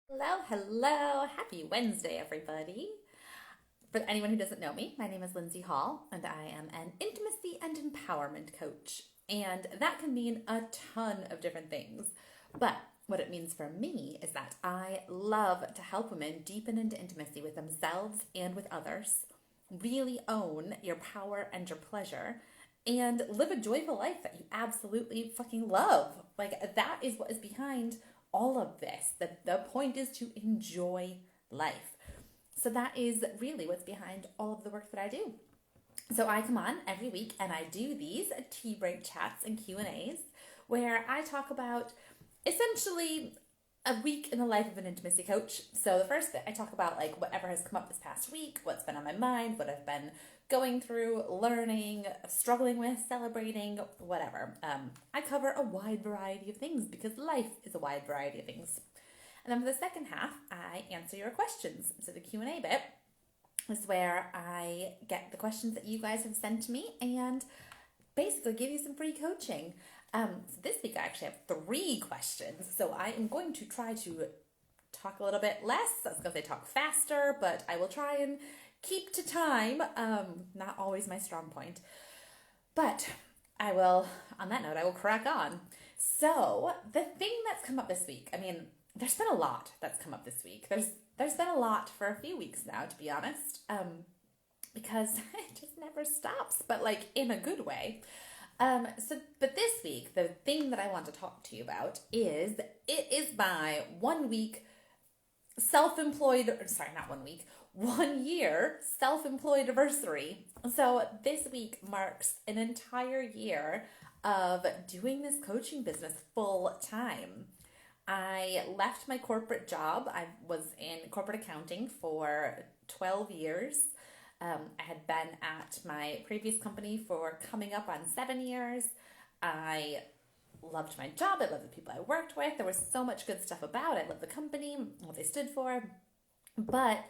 Hello, hello. Happy Wednesday, everybody. For anyone who doesn't know me, my name is Lindsey Hall, and I am an intimacy and empowerment coach. And that can mean a ton of different things. But what it means for me is that I love to help women deepen into intimacy with themselves and with others, really own your power and your pleasure, and live a joyful life that you absolutely fucking love. Like, that is what is behind all of this. The point is to enjoy life. So that is really what's behind all of the work that I do. So I come on every week and I do these tea break chats and Q&As where I talk about essentially a week in the life of an intimacy coach. So the first bit, I talk about like whatever has come up this past week, what's been on my mind, what I've been going through, learning, struggling with, celebrating, whatever. I cover a wide variety of things because life is a wide variety of things. And then for the second half, I answer your questions. So the Q&A bit is where I get the questions that you guys have sent to me and basically give you some free coaching. So this week I actually have 3 questions. So I am going to try to talk a little bit less. I was going to say talk faster, but I will try and keep to time. Not always my strong point. But I will, on that note, I will crack on. So the thing that's come up this week, I mean, there's been a lot that's come up this week. There's been a lot for a few weeks now, to be honest, because it just never stops, but like in a good way. But this week, the thing that I want to talk to you about is it is my 1 week self-employed, sorry, not 1 week, 1 year self-employed anniversary. So this week marks an entire year of doing this coaching business full time. I left my corporate job. I was in corporate accounting for 12 years. I had been at my previous company for coming up on 7 years. I loved my job. I loved the people I worked with. There was so much good stuff about it. I loved the company, what they stood for. But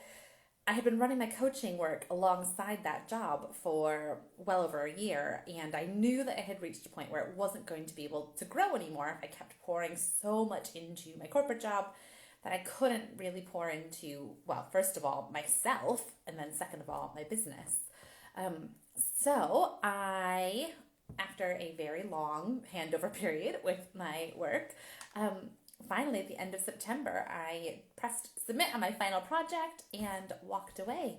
I had been running my coaching work alongside that job for well over a year, and I knew that I had reached a point where it wasn't going to be able to grow anymore. I kept pouring so much into my corporate job that I couldn't really pour into, well, first of all, myself, and then second of all, my business. So I, after a very long handover period with my work, finally, at the end of September, I pressed submit on my final project and walked away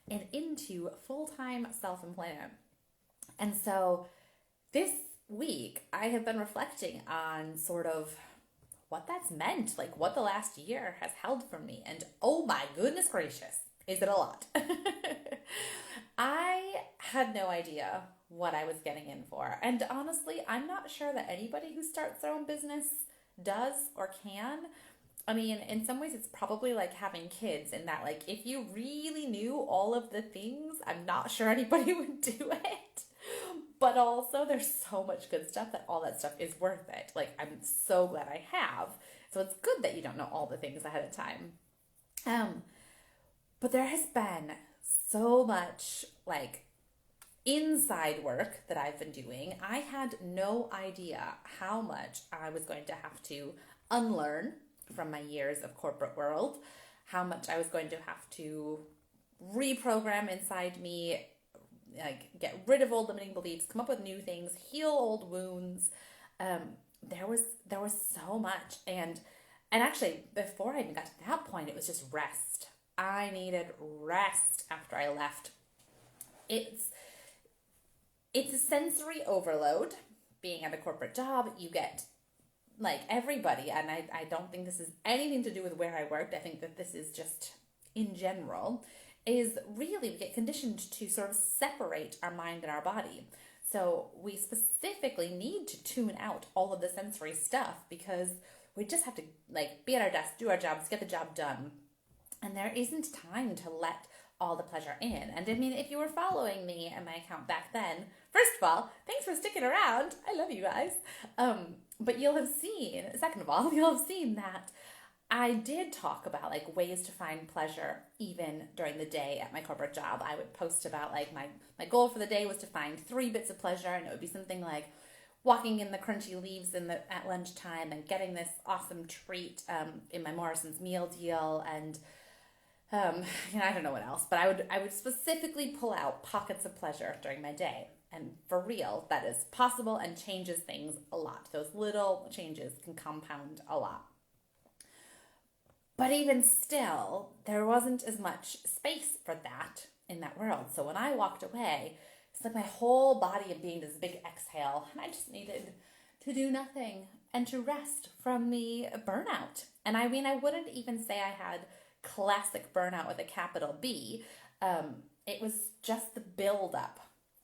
and into full-time self-employment. And so this week, I have been reflecting on sort of what that's meant, like what the last year has held for me. And oh my goodness gracious, is it a lot? I had no idea what I was getting in for. And honestly, I'm not sure that anybody who starts their own business does or can. I mean, in some ways it's probably like having kids in that, like, if you really knew all of the things, I'm not sure anybody would do it. But also there's so much good stuff that all that stuff is worth it. Like, I'm so glad I have. So it's good that you don't know all the things ahead of time. But there has been so much like inside work that I've been doing. I had no idea how much I was going to have to unlearn from my years of corporate world, how much I was going to have to reprogram inside me, like get rid of old limiting beliefs, come up with new things, heal old wounds. There was so much, and actually before I even got to that point, it was just rest. I needed rest after I left. It's a sensory overload being at a corporate job. You get like everybody, and I don't think this is anything to do with where I worked. I think that this is just in general, is really we get conditioned to sort of separate our mind and our body. So we specifically need to tune out all of the sensory stuff because we just have to like be at our desk, do our jobs, get the job done. And there isn't time to let all the pleasure in. And I mean, if you were following me and my account back then, first of all, thanks for sticking around. I love you guys. But you'll have seen, second of all, you'll have seen that I did talk about like ways to find pleasure even during the day at my corporate job. I would post about like my goal for the day was to find 3 bits of pleasure, and it would be something like walking in the crunchy leaves at lunchtime and getting this awesome treat in my Morrison's meal deal, and I don't know what else, but I would specifically pull out pockets of pleasure during my day. And for real, that is possible and changes things a lot. Those little changes can compound a lot. But even still, there wasn't as much space for that in that world. So when I walked away, it's like my whole body of being this big exhale, and I just needed to do nothing and to rest from the burnout. And I mean, I wouldn't even say I had classic burnout with a capital B. It was just the buildup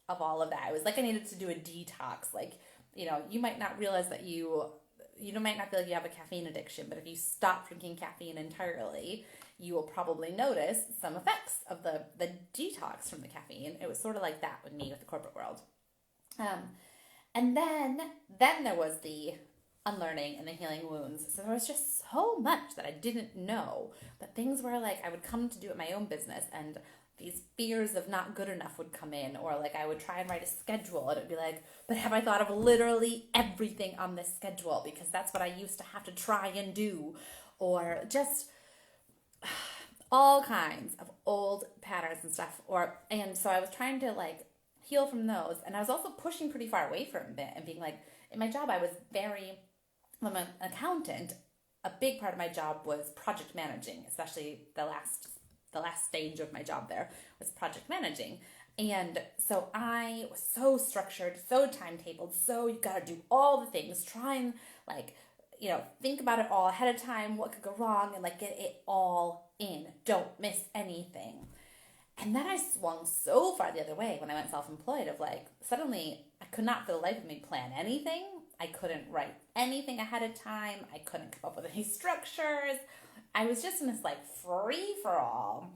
of all of that. It was like I needed to do a detox. Like, you might not realize that you might not feel like you have a caffeine addiction, but if you stop drinking caffeine entirely, you will probably notice some effects of the detox from the caffeine. It was sort of like that with me with the corporate world. And then there was the unlearning and the healing wounds. So there was just so much that I didn't know, but things were like I would come to do it my own business, and these fears of not good enough would come in, or like I would try and write a schedule and it'd be like, but have I thought of literally everything on this schedule? Because that's what I used to have to try and do, or just all kinds of old patterns and stuff. And so I was trying to like heal from those, and I was also pushing pretty far away from it and being like, in my job, I'm an accountant. A big part of my job was project managing, especially the last stage of my job there was project managing. And so I was so structured, so timetabled, so you got to do all the things, try and think about it all ahead of time, what could go wrong, and like get it all in. Don't miss anything. And then I swung so far the other way when I went self-employed of like, suddenly I could not for the life of me plan anything. I couldn't write anything ahead of time. I couldn't come up with any structures. I was just in this like free for all.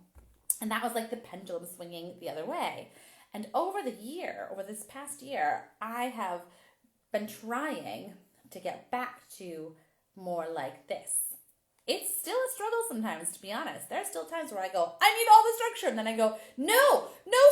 And that was like the pendulum swinging the other way. And over this past year, I have been trying to get back to more like this. It's still a struggle sometimes, to be honest. There are still times where I go, I need all the structure. And then I go, no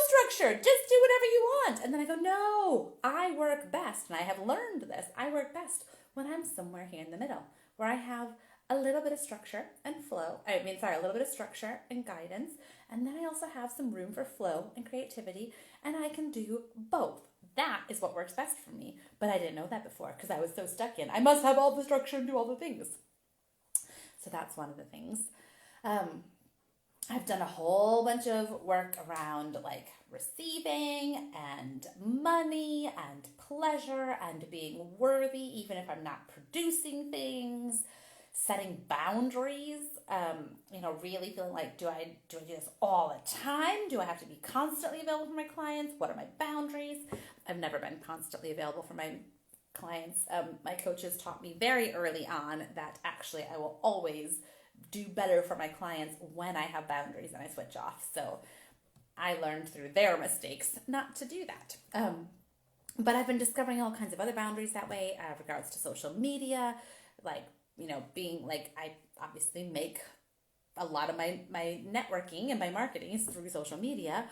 structure. Just do whatever you want. And then I go, no, I work best. And I have learned this. I work best when I'm somewhere here in the middle, where I have a little bit of structure and flow. A little bit of structure and guidance. And then I also have some room for flow and creativity. And I can do both. That is what works best for me. But I didn't know that before because I was so stuck in, I must have all the structure and do all the things. So that's one of the things. I've done a whole bunch of work around like receiving and money and pleasure and being worthy, even if I'm not producing things, setting boundaries, really feeling like, do I do this all the time? Do I have to be constantly available for my clients? What are my boundaries? I've never been constantly available for my clients. My coaches taught me very early on that actually I will always do better for my clients when I have boundaries and I switch off. So I learned through their mistakes not to do that. But I've been discovering all kinds of other boundaries that way, regards to social media, being like, I obviously make a lot of my networking and my marketing is through social media.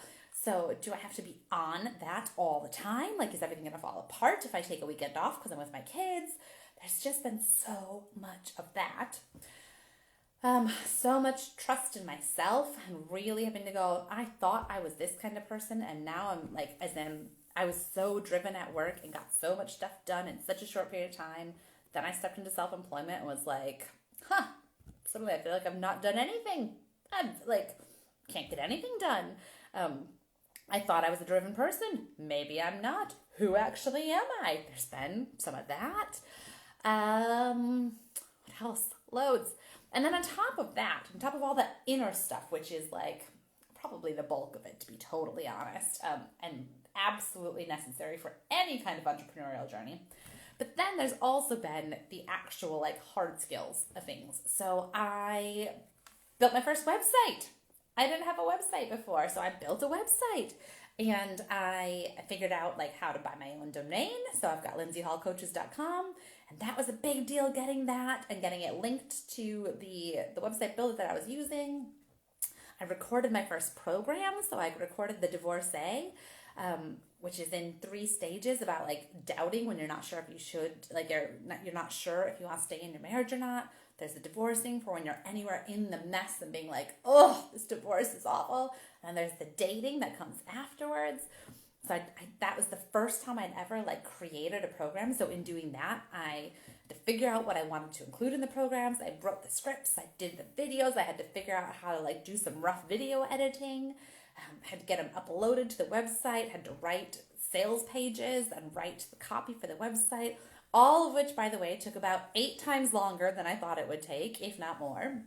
So do I have to be on that all the time? Like, is everything going to fall apart if I take a weekend off because I'm with my kids? There's just been so much of that. So much trust in myself and really having to go, I thought I was this kind of person and now I'm like, I was so driven at work and got so much stuff done in such a short period of time. Then I stepped into self-employment and was like, suddenly I feel like I've not done anything. I'm like, can't get anything done. I thought I was a driven person. Maybe I'm not. Who actually am I? There's been some of that. What else? Loads. And then on top of that, on top of all the inner stuff, which is like probably the bulk of it, to be totally honest, and absolutely necessary for any kind of entrepreneurial journey. But then there's also been the actual like hard skills of things. So I built my first website. I didn't have a website before, so I built a website. And I figured out like how to buy my own domain. So I've got lindseyhallcoaches.com. And that was a big deal, getting that and getting it linked to the website builder that I was using. I recorded my first program. So I recorded the divorcee, which is in 3 stages about like doubting when you're not sure if you should, like you're not sure if you want to stay in your marriage or not. There's the divorcing for when you're anywhere in the mess and being like, oh, this divorce is awful. And there's the dating that comes afterwards. So that was the first time I'd ever like created a program. So in doing that, I had to figure out what I wanted to include in the programs. I wrote the scripts, I did the videos, I had to figure out how to like do some rough video editing. Had to get them uploaded to the website, had to write sales pages and write the copy for the website, all of which, by the way, took about 8 times longer than I thought it would take, if not more.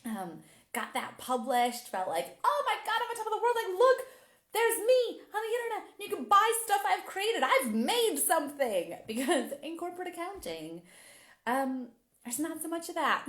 Got that published, felt like, oh my God, I'm on top of the world. Like, look, there's me on the internet. You can buy stuff I've created. I've made something. Because in corporate accounting, there's not so much of that.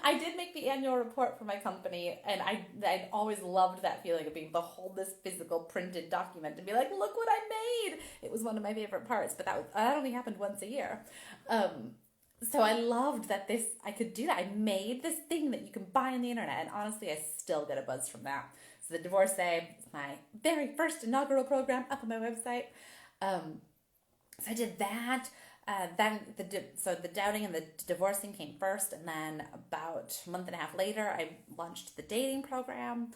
I did make the annual report for my company, and I always loved that feeling of being able to hold this physical printed document and be like, look what I made. It was one of my favorite parts, but that only happened once a year. So I loved that I could do that. I made this thing that you can buy on the internet, and honestly, I still get a buzz from that. So the Divorcee is my very first inaugural program up on my website. So I did that. Then the doubting and the divorcing came first, and then about a month and a half later, I launched the dating program.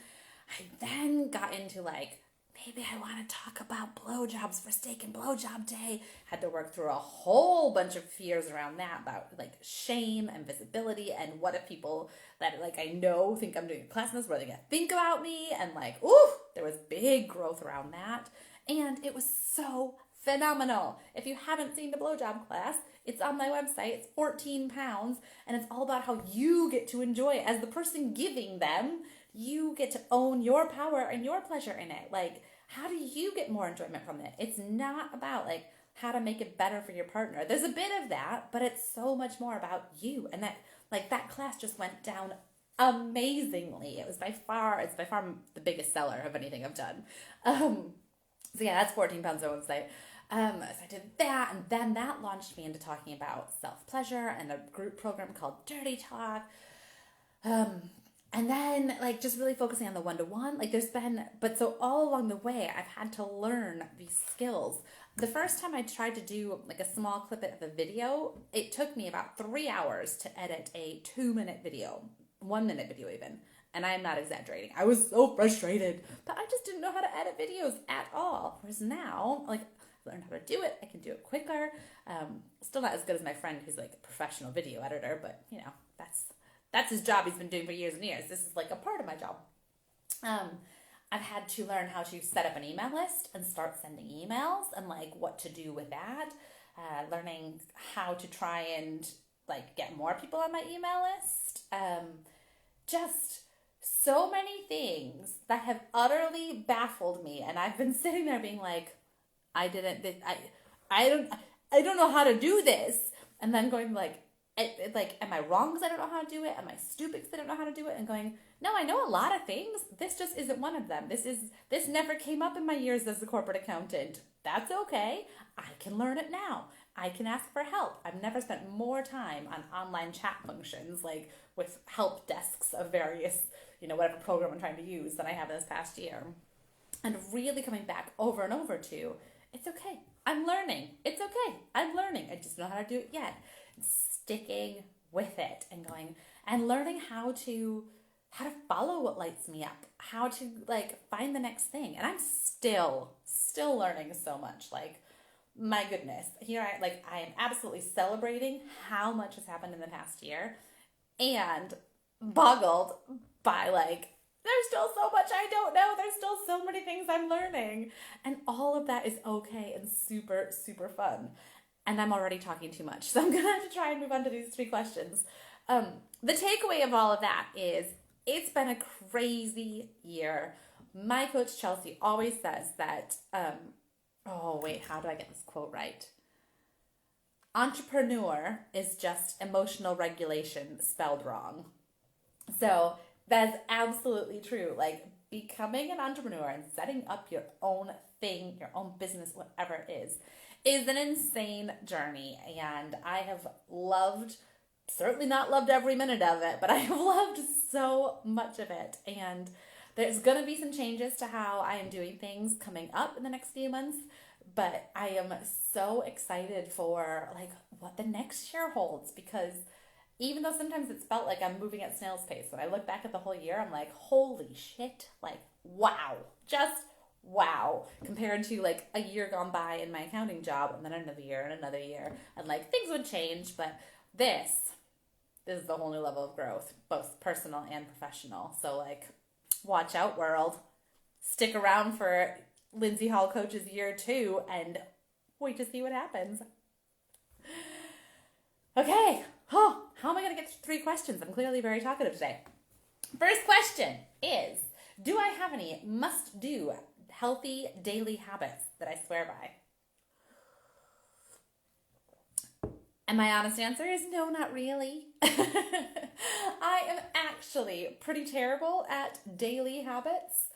I then got into like, maybe I want to talk about blowjobs for Steak and Blowjob Day. Had to work through a whole bunch of fears around that, about like shame and visibility, and what if people that like I know think I'm doing a class in this, what are they gonna think about me? And like, ooh, there was big growth around that, and it was so phenomenal. If you haven't seen the blowjob class, it's on my website. It's 14 pounds, and it's all about how you get to enjoy it. As the person giving them, you get to own your power and your pleasure in it. Like, how do you get more enjoyment from it? It's not about like how to make it better for your partner. There's a bit of that, but it's so much more about you. And that class just went down amazingly. It's by far the biggest seller of anything I've done. So yeah, that's 14 pounds on the website. So I did that, and then that launched me into talking about self-pleasure and a group program called Dirty Talk. And then like just really focusing on the one-to-one. Like so all along the way, I've had to learn these skills. The first time I tried to do like a small clip of a video, it took me about 3 hours to edit a 2-minute video, 1-minute video even. And I am not exaggerating. I was so frustrated, but I just didn't know how to edit videos at all. Whereas now, like, I learned how to do it. I can do it quicker. Still not as good as my friend who's like a professional video editor, but you know, that's his job he's been doing for years and years. This is like a part of my job. I've had to learn how to set up an email list and start sending emails and like what to do with that. Learning how to try and like get more people on my email list. Just so many things that have utterly baffled me, and I've been sitting there being like, I don't know how to do this, and then going like, am I wrong because I don't know how to do it? Am I stupid because I don't know how to do it? And going, no, I know a lot of things. This just isn't one of them. This never came up in my years as a corporate accountant. That's okay. I can learn it now. I can ask for help. I've never spent more time on online chat functions, like with help desks of various, whatever program I'm trying to use, than I have this past year. And really coming back over and over to, it's okay. I'm learning. It's okay. I'm learning. I just don't know how to do it yet. Sticking with it and going and learning how to follow what lights me up, how to like find the next thing. And I'm still learning so much. Like, my goodness, I am absolutely celebrating how much has happened in the past year, and boggled by like, there's still so much I don't know. There's still so many things I'm learning, and all of that is okay and super, super fun. And I'm already talking too much, so I'm gonna have to try and move on to these 3 questions. The takeaway of all of that is it's been a crazy year. My coach Chelsea always says that, how do I get this quote right? Entrepreneur is just emotional regulation spelled wrong. So that's absolutely true. Like, becoming an entrepreneur and setting up your own thing, your own business, whatever it is an insane journey. And I have certainly not loved every minute of it, but I have loved so much of it. And there's going to be some changes to how I am doing things coming up in the next few months, but I am so excited for like what the next year holds, because even though sometimes it's felt like I'm moving at snail's pace, when I look back at the whole year, I'm like, holy shit, like, wow, just wow, compared to like a year gone by in my accounting job, and then another year and another year, and like things would change, but this is the whole new level of growth, both personal and professional. So like, watch out, world. Stick around for Lindsey Hall Coach's year 2 and wait to see what happens. Okay, how am I going to get through 3 questions? I'm clearly very talkative today. First question is, do I have any must-do healthy daily habits that I swear by? And my honest answer is no, not really. I am actually pretty terrible at daily habits.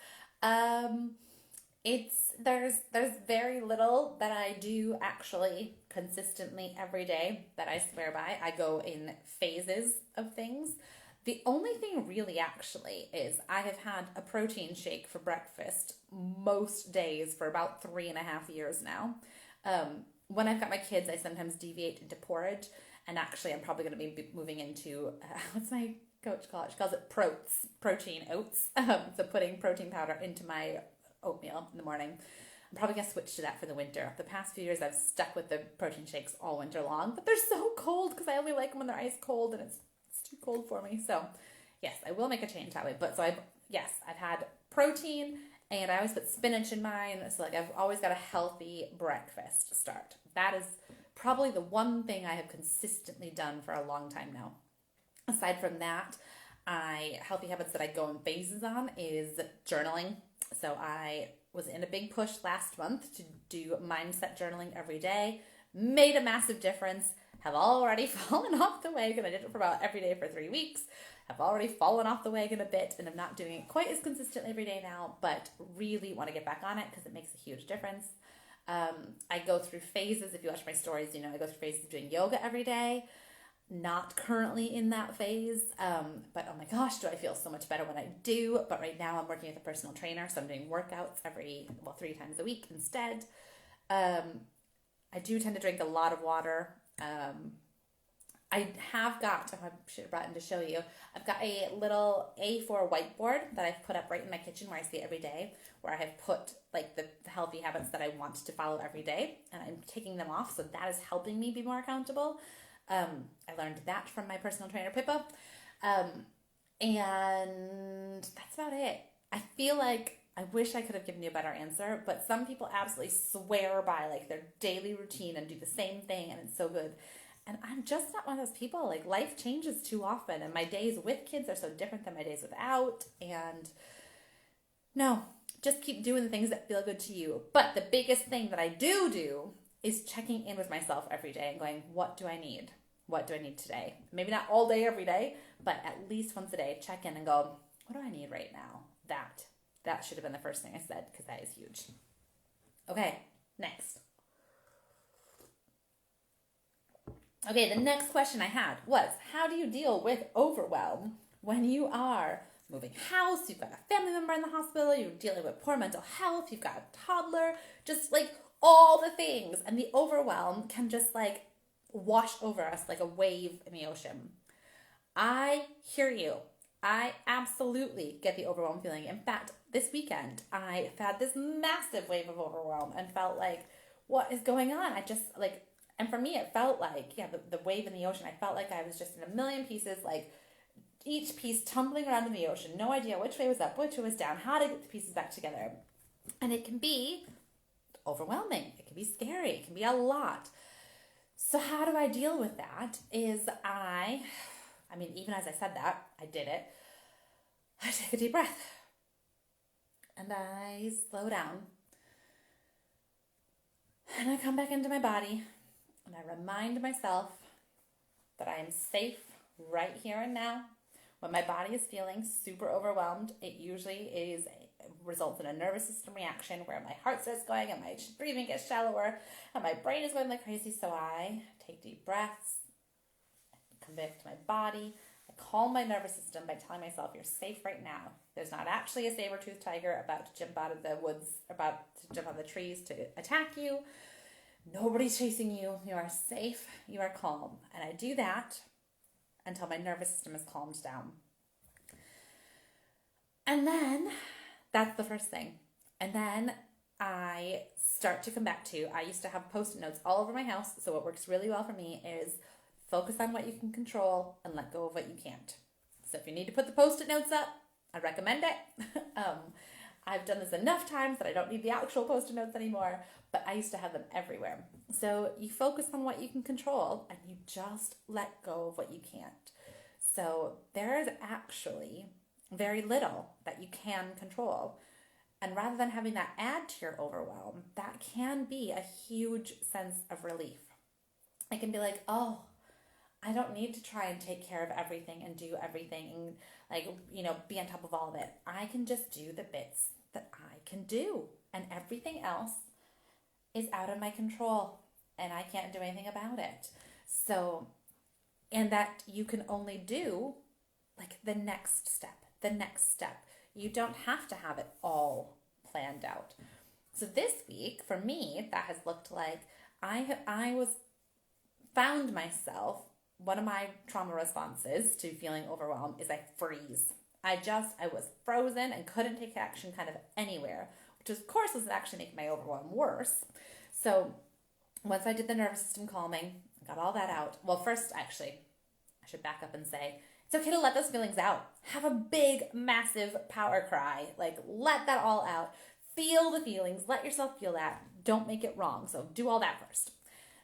There's very little that I do actually consistently every day that I swear by. I go in phases of things. The only thing really actually is I have had a protein shake for breakfast most days for about 3.5 years now. When I've got my kids, I sometimes deviate into porridge, and actually I'm probably going to be moving into, what's my coach call it? She calls it protein oats. So putting protein powder into my oatmeal in the morning. I'm probably going to switch to that for the winter. The past few years I've stuck with the protein shakes all winter long, but they're so cold because I only like them when they're ice cold, and it's too cold for me. So yes, I will make a change that way. But so I've had protein, and I always put spinach in mine. So like I've always got a healthy breakfast start. That is probably the one thing I have consistently done for a long time now. Aside from that, healthy habits that I go in phases on is journaling. So I was in a big push last month to do mindset journaling every day. Made a massive difference. Have already fallen off the wagon. I did it for about every day for 3 weeks. Have already fallen off the wagon a bit, and I'm not doing it quite as consistently every day now, but really want to get back on it because it makes a huge difference. I go through phases. If you watch my stories, you know I go through phases of doing yoga every day. Not currently in that phase, but oh my gosh, do I feel so much better when I do. But right now I'm working with a personal trainer, so I'm doing workouts 3 times a week instead. I do tend to drink a lot of water. I have got, I should have brought in to show you, I've got a little A4 whiteboard that I've put up right in my kitchen where I see it every day, where I have put like the healthy habits that I want to follow every day, and I'm taking them off, so that is helping me be more accountable. I learned that from my personal trainer, Pippa. And that's about it. I feel like I wish I could have given you a better answer, but some people absolutely swear by like their daily routine and do the same thing, and it's so good. And I'm just not one of those people. Like, life changes too often, and my days with kids are so different than my days without. And no, just keep doing the things that feel good to you. But the biggest thing that I do is checking in with myself every day and going, what do I need? What do I need today? Maybe not all day, every day, but at least once a day, check in and go, what do I need right now? That should have been the first thing I said, because that is huge. Okay, next. Okay, the next question I had was, how do you deal with overwhelm when you are moving house, you've got a family member in the hospital, you're dealing with poor mental health, you've got a toddler, just like all the things, and the overwhelm can just like wash over us like a wave in the ocean. I hear you. I absolutely get the overwhelm feeling. In fact, this weekend, I had this massive wave of overwhelm and felt like, what is going on? I just like, and for me, it felt like, the wave in the ocean, I felt like I was just in a million pieces, like each piece tumbling around in the ocean, no idea which way was up, which way was down, how to get the pieces back together. And it can be overwhelming. It can be scary. It can be a lot. So how do I deal with that? Even as I said that, I did it. I take a deep breath. And I slow down. And I come back into my body. And I remind myself that I am safe right here and now. When my body is feeling super overwhelmed, it usually results in a nervous system reaction where my heart starts going and my breathing gets shallower and my brain is going like crazy. So I take deep breaths, I come back to my body, I calm my nervous system by telling myself, you're safe right now. There's not actually a saber-toothed tiger about to jump out of the woods, about to jump out of the trees to attack you. Nobody's chasing you. You are safe. You are calm. And I do that until my nervous system is calmed down. And then that's the first thing. And then I start to come back to, I used to have Post-it notes all over my house. So what works really well for me is focus on what you can control and let go of what you can't. So if you need to put the Post-it notes up, I recommend it. I've done this enough times that I don't need the actual Post-it notes anymore, but I used to have them everywhere. So you focus on what you can control and you just let go of what you can't. So there is actually very little that you can control. And rather than having that add to your overwhelm, that can be a huge sense of relief. It can be like, oh, I don't need to try and take care of everything and do everything and be on top of all of it. I can just do the bits that I can do, and everything else is out of my control and I can't do anything about it. So, and that you can only do the next step. You don't have to have it all planned out. So this week for me, that has looked like found myself, one of my trauma responses to feeling overwhelmed is I freeze. I was frozen and couldn't take action kind of anywhere, which of course was actually making my overwhelm worse. So once I did the nervous system calming, got all that out. Well, first, actually, I should back up and say, it's okay to let those feelings out. Have a big, massive power cry. Let that all out. Feel the feelings. Let yourself feel that. Don't make it wrong. So do all that first.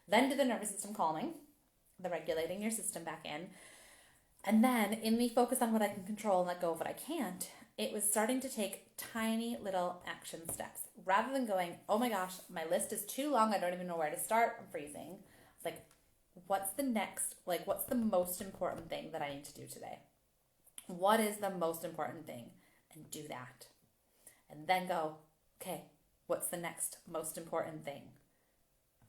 Then do the nervous system calming, the regulating your system back in. And then in me focus on what I can control and let go of what I can't, it was starting to take tiny little action steps. Rather than going, oh my gosh, my list is too long. I don't even know where to start. I'm freezing. It's like, what's the next, what's the most important thing that I need to do today? What is the most important thing? And do that. And then go, okay, what's the next most important thing?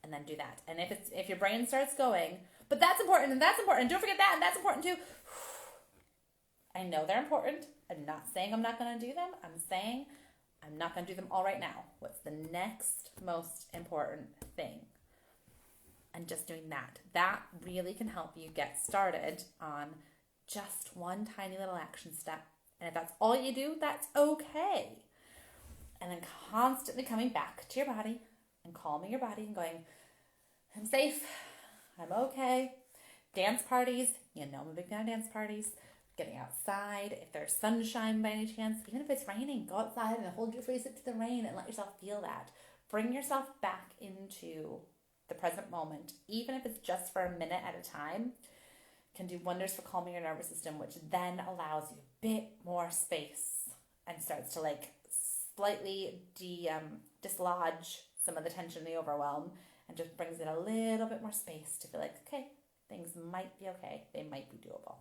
And then do that. And if your brain starts going, but that's important and that's important, don't forget that and that's important too. I know they're important. I'm not saying I'm not going to do them. I'm saying I'm not going to do them all right now. What's the next most important thing? And just doing that. That really can help you get started on just one tiny little action step. And if that's all you do, that's okay. And then constantly coming back to your body and calming your body and going, I'm safe. I'm okay. Dance parties. I'm a big fan of dance parties. Getting outside. If there's sunshine by any chance, even if it's raining, go outside and hold your face up to the rain and let yourself feel that. Bring yourself back into the present moment, even if it's just for a minute at a time, can do wonders for calming your nervous system, which then allows you a bit more space and starts to slightly dislodge some of the tension, the overwhelm, and just brings in a little bit more space to feel like, okay, things might be okay. They might be doable.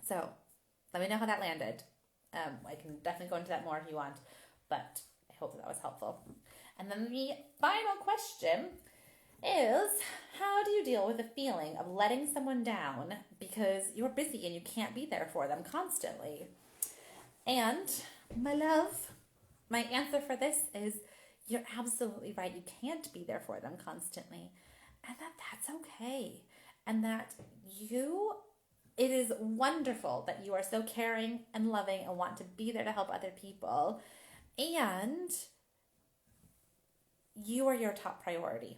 So let me know how that landed. I can definitely go into that more if you want, but I hope that was helpful. And then the final question is, how do you deal with the feeling of letting someone down because you're busy and you can't be there for them constantly? And my love, my answer for this is you're absolutely right. You can't be there for them constantly, and that's okay. And that it is wonderful that you are so caring and loving and want to be there to help other people. And you are your top priority.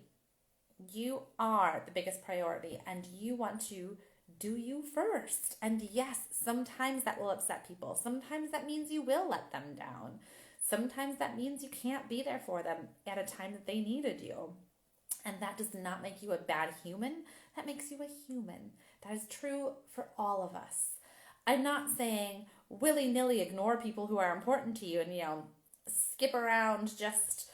You are the biggest priority, and you want to do you first. And yes, sometimes that will upset people. Sometimes that means you will let them down. Sometimes that means you can't be there for them at a time that they needed you. And that does not make you a bad human. That makes you a human. That is true for all of us. I'm not saying willy-nilly ignore people who are important to you and, skip around just,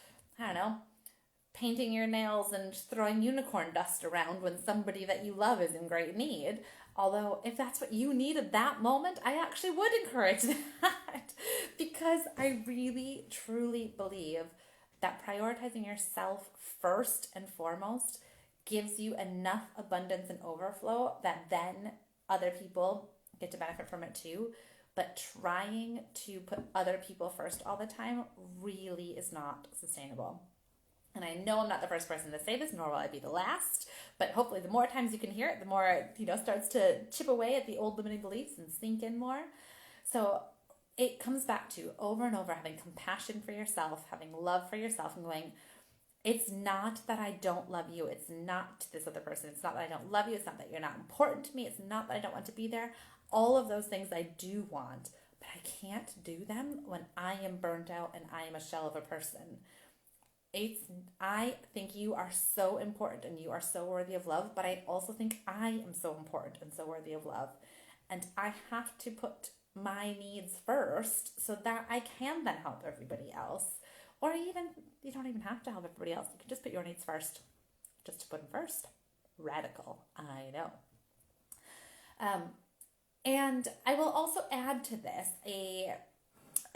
painting your nails and throwing unicorn dust around when somebody that you love is in great need. Although if that's what you need at that moment, I actually would encourage that because I really, truly believe that prioritizing yourself first and foremost gives you enough abundance and overflow that then other people get to benefit from it too. But trying to put other people first all the time really is not sustainable. And I know I'm not the first person to say this, nor will I be the last, but hopefully the more times you can hear it, the more it, starts to chip away at the old limiting beliefs and sink in more. So it comes back to over and over having compassion for yourself, having love for yourself, and going, it's not that I don't love you. It's not this other person. It's not that I don't love you. It's not that you're not important to me. It's not that I don't want to be there. All of those things I do want, but I can't do them when I am burnt out and I am a shell of a person. I think you are so important and you are so worthy of love, but I also think I am so important and so worthy of love. And I have to put my needs first so that I can then help everybody else. Or even, you don't even have to help everybody else. You can just put your needs first. Just to put them first. Radical, I know. And I will also add to this a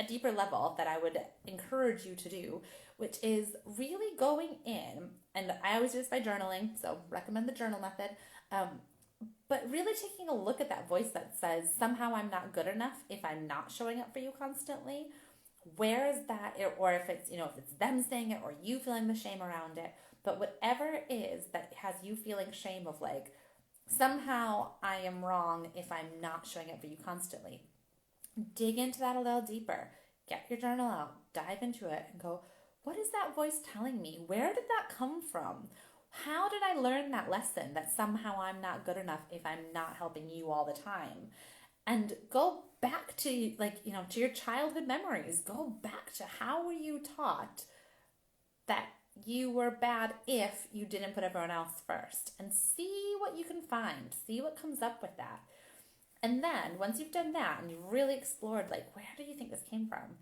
deeper level that I would encourage you to do, which is really going in, and I always do this by journaling, so recommend the journal method, but really taking a look at that voice that says, somehow I'm not good enough if I'm not showing up for you constantly. Where is that, or if it's, if it's them saying it or you feeling the shame around it, but whatever it is that has you feeling shame of like, somehow I am wrong if I'm not showing up for you constantly. Dig into that a little deeper. Get your journal out, dive into it and go, what is that voice telling me? Where did that come from? How did I learn that lesson that somehow I'm not good enough if I'm not helping you all the time? And go back to to your childhood memories. Go back to how were you taught that you were bad if you didn't put everyone else first, and see what you can find. See what comes up with that. And then once you've done that and you've really explored, where do you think this came from?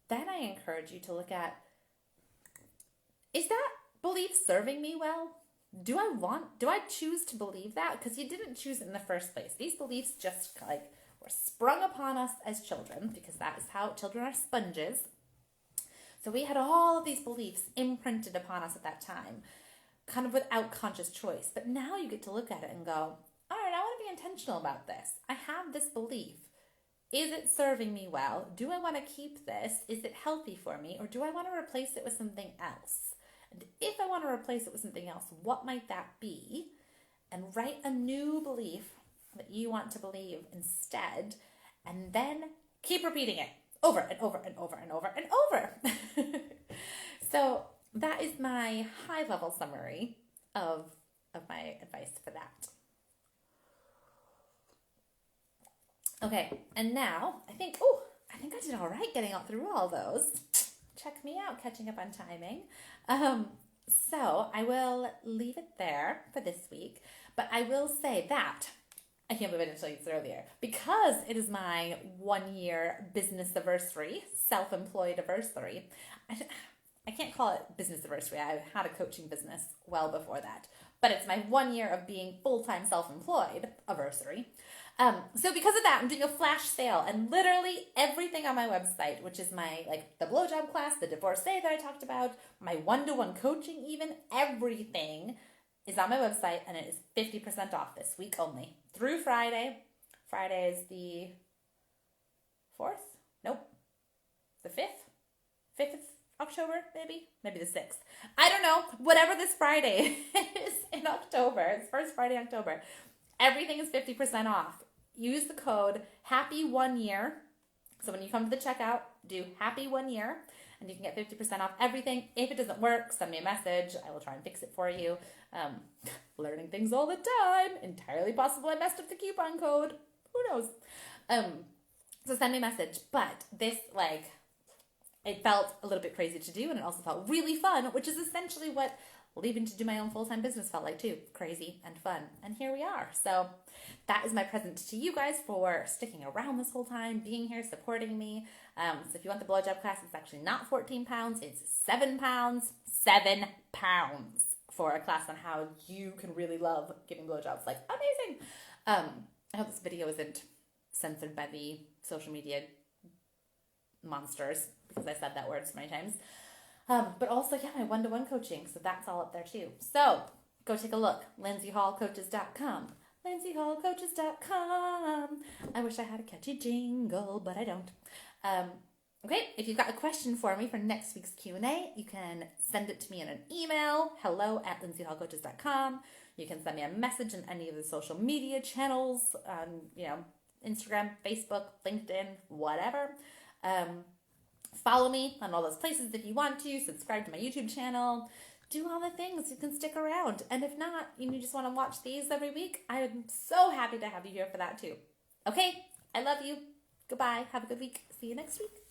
Then I encourage you to look at, is that belief serving me well? Do I choose to believe that? Because you didn't choose it in the first place. These beliefs just were sprung upon us as children, because that is how children are sponges. So we had all of these beliefs imprinted upon us at that time, kind of without conscious choice. But now you get to look at it and go, all right, I want to be intentional about this. I have this belief. Is it serving me well? Do I want to keep this? Is it healthy for me? Or do I want to replace it with something else? And if I want to replace it with something else, what might that be? And write a new belief that you want to believe instead, and then keep repeating it over and over and over and over and over. So that is my high-level summary of my advice for that. Okay, and now I think I did all right getting out through all those. Check me out, catching up on timing. So I will leave it there for this week, but I will say that I can't believe I didn't tell you this earlier, because it is my 1-year business anniversary, self-employedaversary. I can't call it business anniversary. I had a coaching business well before that, but it's my 1 year of being full-time self-employed anniversary. So because of that, I'm doing a flash sale, and literally everything on my website, which is my, the blowjob class, the divorcee that I talked about, my one-to-one coaching even, everything is on my website, and it is 50% off this week only through Friday. Friday is the 4th? Nope. The 5th? 5th of October, maybe the 6th. I don't know. Whatever this Friday is in October, it's first Friday in October. Everything is 50% off. Use the code HAPPY1YEAR. So when you come to the checkout, do HAPPY1YEAR, and you can get 50% off everything. If it doesn't work, send me a message. I will try and fix it for you. Learning things all the time. Entirely possible I messed up the coupon code. Who knows? So send me a message. But this, it felt a little bit crazy to do, and it also felt really fun, which is essentially what leaving to do my own full-time business felt like too. Crazy and fun. And here we are. So that is my present to you guys for sticking around this whole time, being here, supporting me. So if you want the blowjob class, it's actually not 14 pounds. It's 7 pounds. 7 pounds for a class on how you can really love giving blowjobs. Amazing. I hope this video isn't censored by the social media monsters, because I said that word so many times. But also, my one-to-one coaching. So that's all up there too. So go take a look. LindseyHallCoaches.com. lindseyhallcoaches.com. I wish I had a catchy jingle, but I don't. Okay, if you've got a question for me for next week's Q&A, you can send it to me in an email, hello@lindseyhallcoaches.com. You can send me a message in any of the social media channels, Instagram, Facebook, LinkedIn, whatever. Follow me on all those places if you want to. Subscribe to my YouTube channel. Do all the things. You can stick around. And if not, you just want to watch these every week, I'm so happy to have you here for that too. Okay, I love you. Goodbye. Have a good week. See you next week.